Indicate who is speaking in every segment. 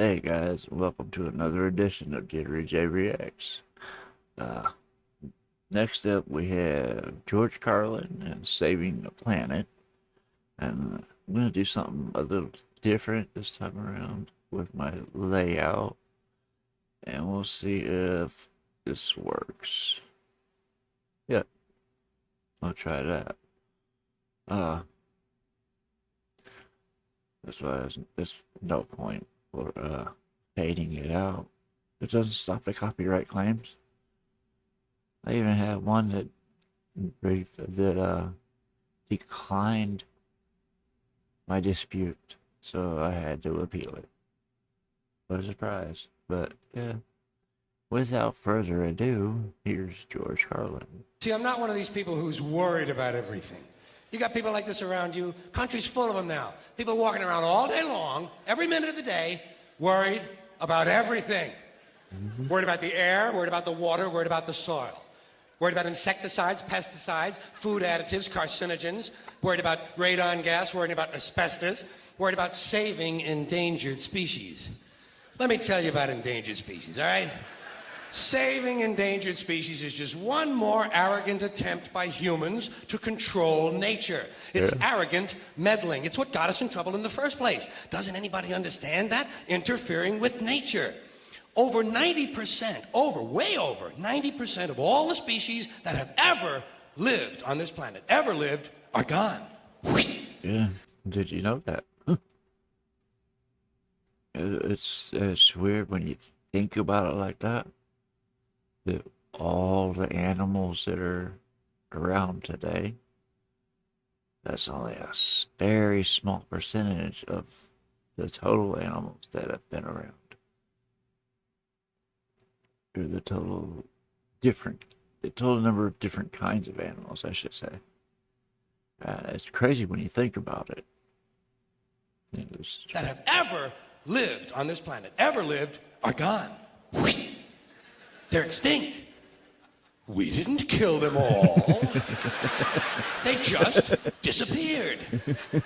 Speaker 1: Hey guys, welcome to another edition of Jittery J Reacts. Uh, Next up we have George Carlin and Saving the Planet. And I'm going to do something a little different this time around with my layout. And we'll see if this works. Yep, I'll try that. That's why there's no point for fading it out. It doesn't stop the copyright claims. I even had one that declined my dispute, so I had to appeal it. What a surprise! But yeah, without further ado, here's George Carlin.
Speaker 2: See, I'm not one of these people who's worried about everything. You got people like this around you. Country's full of them now. People walking around all day long, every minute of the day, worried about everything. Worried about the air, worried about the water, worried about the soil. Worried about insecticides, pesticides, food additives, carcinogens. Worried about radon gas, worried about asbestos. Worried about saving endangered species. Let me tell you about endangered species, all right? Saving endangered species is just one more arrogant attempt by humans to control nature. It's arrogant meddling. It's what got us in trouble in the first place. Doesn't anybody understand that? Interfering with nature. Over 90%, way over 90% of all the species that have ever lived on this planet, are gone.
Speaker 1: Yeah, did you know that? It's weird when you think about it like that. That all the animals that are around today, that's only a very small percentage of the total animals that have been around. Or the total number of different kinds of animals, I should say. It's crazy when you think about it.
Speaker 2: That have ever lived on this planet, are gone. They're extinct. We didn't kill them all. They just disappeared.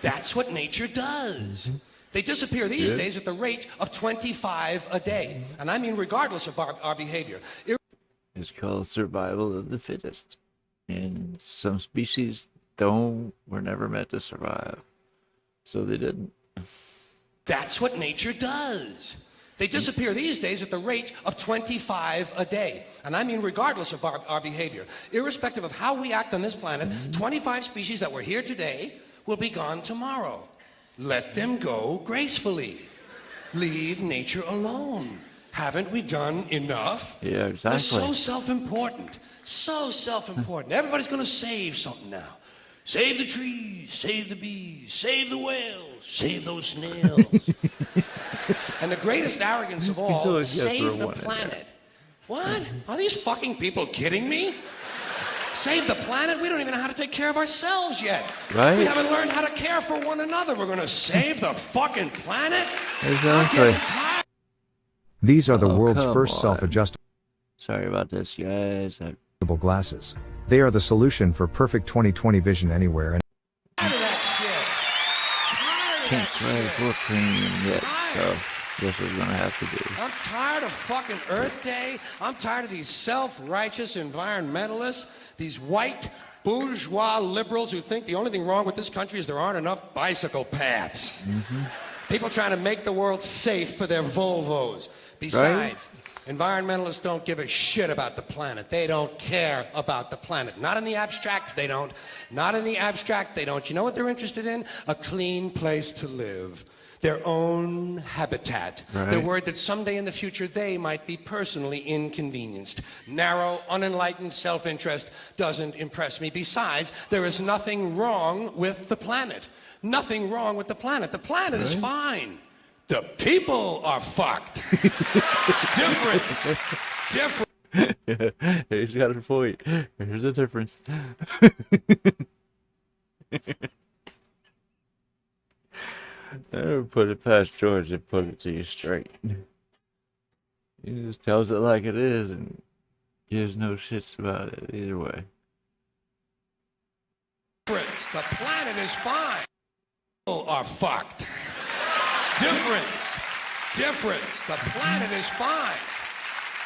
Speaker 2: That's what nature does. They disappear these days at the rate of 25 a day. And I mean regardless of our behavior.
Speaker 1: It's called survival of the fittest. And some species were never meant to survive. So they didn't.
Speaker 2: That's what nature does. They disappear these days at the rate of 25 a day. And I mean regardless of our behavior. Irrespective of how we act on this planet, 25 species that were here today will be gone tomorrow. Let them go gracefully. Leave nature alone. Haven't we done enough?
Speaker 1: Yeah, exactly.
Speaker 2: We're so self-important. So self-important. Everybody's going to save something now. Save the trees, save the bees, save the whales, save those snails. And the greatest arrogance of all, save the planet. What? Are these fucking people kidding me? Save the planet? We don't even know how to take care of ourselves yet.
Speaker 1: Right?
Speaker 2: We haven't learned how to care for one another. We're going to save the fucking planet?
Speaker 1: Exactly.
Speaker 3: These are the world's first self-adjustable
Speaker 1: Sorry about this, guys.
Speaker 3: glasses. They are the solution for perfect 20/20 vision anywhere. And
Speaker 2: Tired of that shit. Tired of
Speaker 1: Can't
Speaker 2: that
Speaker 1: try
Speaker 2: shit.
Speaker 1: full cream yet,
Speaker 2: Tired.
Speaker 1: so this is gonna have to do.
Speaker 2: I'm tired of fucking Earth Day. I'm tired of these self-righteous environmentalists, these white bourgeois liberals who think the only thing wrong with this country is there aren't enough bicycle paths. People trying to make the world safe for their Volvos. Besides, environmentalists don't give a shit about the planet. They don't care about the planet. Not in the abstract, they don't. Not in the abstract, they don't. You know what they're interested in? A clean place to live. Their own habitat.
Speaker 1: Right.
Speaker 2: They're worried that someday in the future they might be personally inconvenienced. Narrow, unenlightened self-interest doesn't impress me. Besides, there is nothing wrong with the planet. Nothing wrong with the planet. The planet is fine. The people are fucked. Difference.
Speaker 1: He's got a point. Here's the difference. I never put it past George to put it to you straight. He just tells it like it is and gives no shits about it either way.
Speaker 2: The planet is fine. People are fucked. Difference. difference. The planet is fine.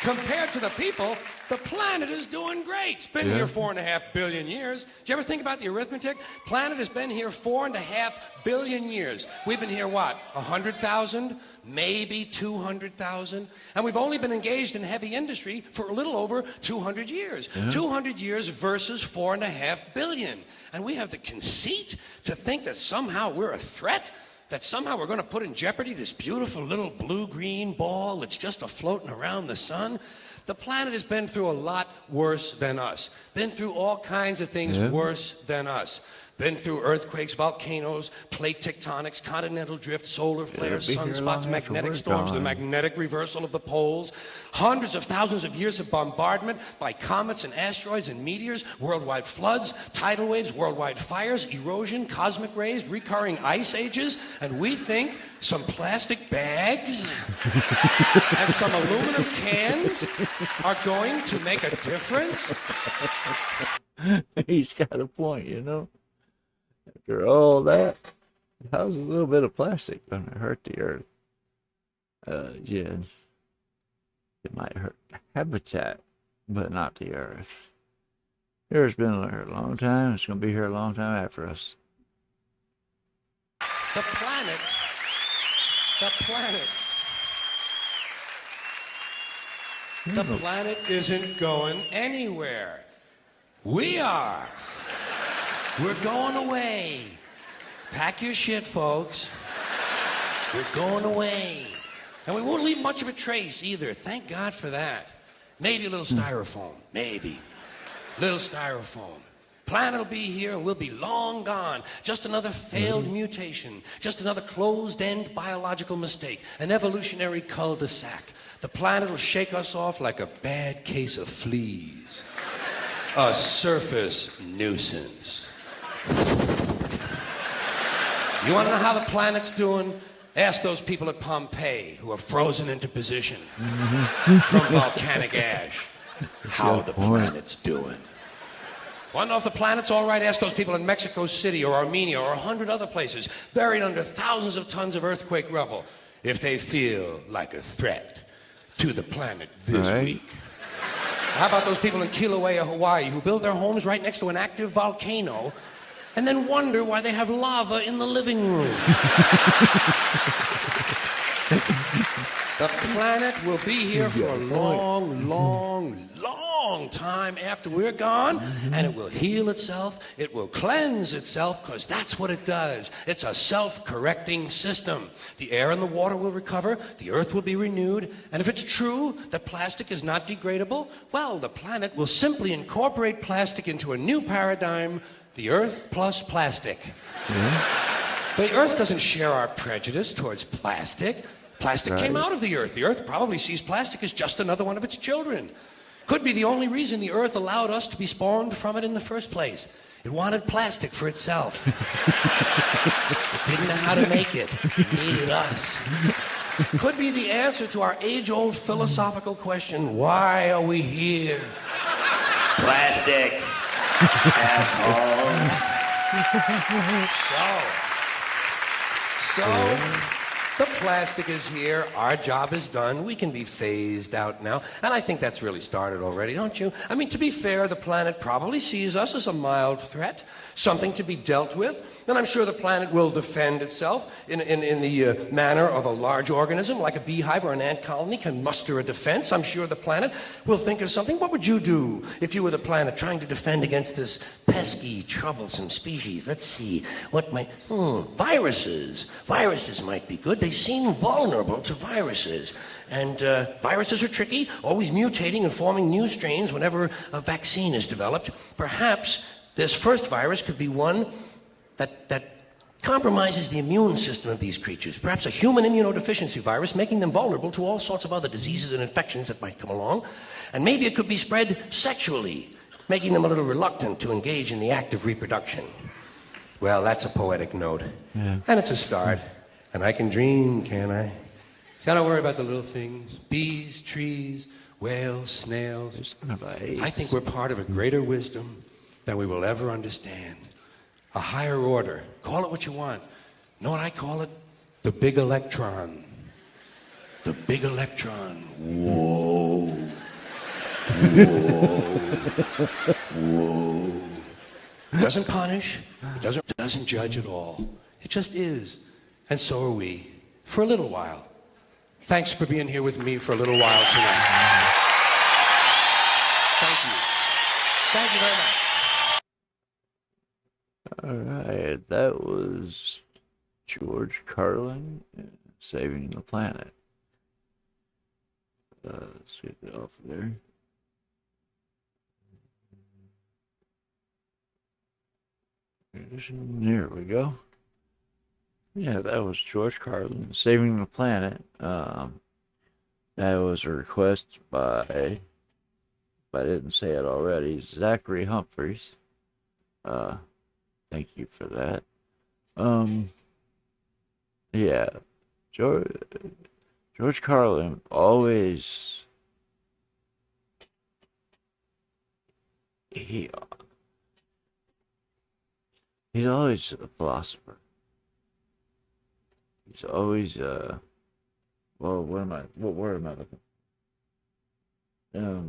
Speaker 2: Compared to the people, the planet is doing great. It's been here 4.5 billion years. Did you ever think about the arithmetic? Planet has been here 4.5 billion years. We've been here, what, 100,000? Maybe 200,000? And we've only been engaged in heavy industry for a little over 200 years. 200 years versus 4.5 billion. And we have the conceit to think that somehow we're a threat? That somehow we're going to put in jeopardy this beautiful little blue-green ball that's just a-floating around the sun? The planet has been through a lot worse than us. Been through all kinds of things worse than us. Been through earthquakes, volcanoes, plate tectonics, continental drift, solar flares, sunspots, magnetic storms, the magnetic reversal of the poles, hundreds of thousands of years of bombardment by comets and asteroids and meteors, worldwide floods, tidal waves, worldwide fires, erosion, cosmic rays, recurring ice ages, and we think some plastic bags and some aluminum cans are going to make a difference?
Speaker 1: He's got a point, you know. After all that, how's a little bit of plastic going to hurt the earth? Yes. It might hurt habitat, but not the earth. The earth's been here a long time. It's going to be here a long time after us.
Speaker 2: The planet isn't going anywhere. We are. We're going away. Pack your shit, folks. We're going away. And we won't leave much of a trace either. Thank God for that. Maybe a little styrofoam. Maybe. Little styrofoam. Planet will be here and we'll be long gone. Just another failed mutation. Just another closed-end biological mistake. An evolutionary cul-de-sac. The planet will shake us off like a bad case of fleas. A surface nuisance. You want to know how the planet's doing? Ask those people at Pompeii who are frozen into position from volcanic ash how the planet's doing. Want to know if the planet's all right? Ask those people in Mexico City or Armenia or 100 other places buried under thousands of tons of earthquake rubble if they feel like a threat to the planet this week. How about those people in Kilauea, Hawaii who build their homes right next to an active volcano and then wonder why they have lava in the living room? The planet will be here for a long, long, long time after we're gone, and it will heal itself, it will cleanse itself, because that's what it does. It's a self-correcting system. The air and the water will recover, the earth will be renewed, and if it's true that plastic is not degradable, well, the planet will simply incorporate plastic into a new paradigm, the earth plus plastic. The earth doesn't share our prejudice towards plastic. Plastic came out of the earth. The earth probably sees plastic as just another one of its children. Could be the only reason the earth allowed us to be spawned from it in the first place. It wanted plastic for itself. Didn't know how to make it. Needed us. Could be the answer to our age-old philosophical question, why are we here? Plastic. Assholes. So, the plastic is here, our job is done, we can be phased out now, and I think that's really started already, don't you? I mean, to be fair, the planet probably sees us as a mild threat, something to be dealt with, and I'm sure the planet will defend itself in the manner of a large organism, like a beehive or an ant colony can muster a defense. I'm sure the planet will think of something. What would you do if you were the planet trying to defend against this pesky, troublesome species? Let's see, what might... viruses. Viruses might be good. They seem vulnerable to viruses. And viruses are tricky, always mutating and forming new strains whenever a vaccine is developed. Perhaps this first virus could be one that compromises the immune system of these creatures. Perhaps a human immunodeficiency virus, making them vulnerable to all sorts of other diseases and infections that might come along. And maybe it could be spread sexually, making them a little reluctant to engage in the act of reproduction. Well, that's a poetic note. And it's a start. And I can dream, can't I? See, I don't worry about the little things. Bees, trees, whales, snails. I think we're part of a greater wisdom than we will ever understand. A higher order. Call it what you want. Know what I call it? The big electron. The big electron. Whoa. Whoa. Whoa. It doesn't punish. It doesn't judge at all. It just is. And so are we. For a little while. Thanks for being here with me for a little while tonight. Thank you. Thank you very much.
Speaker 1: Alright, that was George Carlin saving the planet. Let's get it off of there. There we go. Yeah, that was George Carlin saving the planet. That was a request by, if I didn't say it already, Zachary Humphreys. Thank you for that. Yeah, George Carlin always he's always a philosopher. He's always well, what word am I looking for?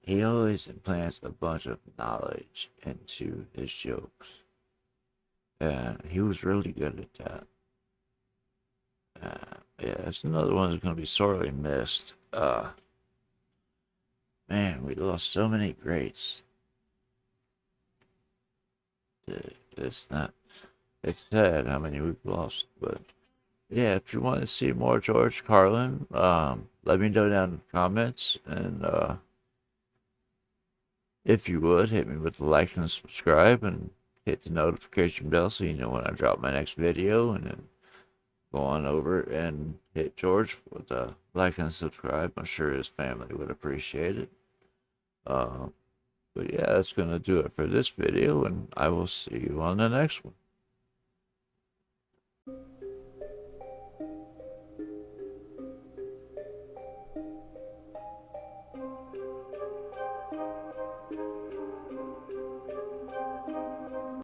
Speaker 1: He always implants a bunch of knowledge into his jokes. He was really good at that. Yeah, it's another one that's going to be sorely missed. Man, we lost so many greats. It's sad how many we've lost, but yeah, if you want to see more George Carlin, let me know down in the comments, and if you would, hit me with a like and subscribe, and hit the notification bell so you know when I drop my next video, and then go on over and hit George with a like and subscribe. I'm sure his family would appreciate it. But yeah, that's going to do it for this video, and I will see you on the next one.